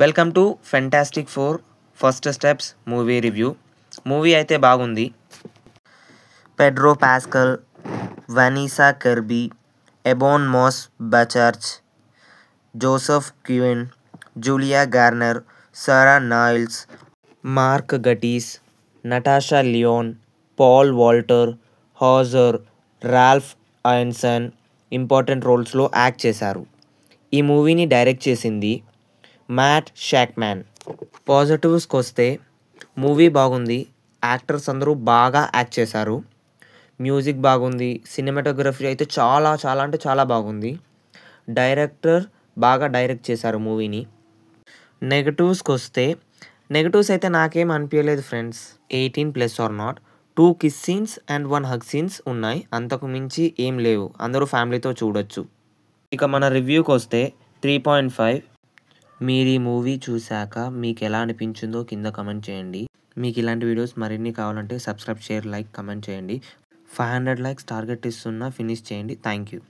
Welcome to fantastic four first steps movie review. Movie అయితే బాగుంది. Pedro Pascal, Vanessa Kirby, Ebon Moss Bachrach, Joseph Quinn, Julia Garner, Sarah Niles, Mark Gatiss, Natasha Lyonne, Paul Walter Hauser, Ralph Ineson important రోల్స్లో act చేశారు. ఈ మూవీని direct చేసింది mat షాక్మ్యాన్. పాజిటివ్స్కి వస్తే movie బాగుంది, actors అందరూ బాగా యాక్ట్ చేశారు, మ్యూజిక్ బాగుంది, సినిమాటోగ్రఫీ అయితే చాలా చాలా అంటే చాలా బాగుంది, డైరెక్టర్ బాగా డైరెక్ట్ చేశారు మూవీని. నెగటివ్స్కి వస్తే నెగటివ్స్ అయితే నాకేం అనిపించలేదు friends. 18+ or not, 2 kiss scenes and 1 hug scenes ఉన్నాయి, అంతకు మించి ఏం లేవు, అందరూ ఫ్యామిలీతో చూడొచ్చు. ఇక మన రివ్యూకి వస్తే 3.5. మీరు ఈ మూవీ చూశాక మీకు ఎలా అనిపించిందో కింద కమెంట్ చేయండి. మీకు ఇలాంటి వీడియోస్ మరిన్ని కావాలంటే సబ్స్క్రైబ్, షేర్, లైక్, కమెంట్ చేయండి. 500 లైక్స్ టార్గెట్ ఇస్తున్నా, ఫినిష్ చేయండి. Thank you.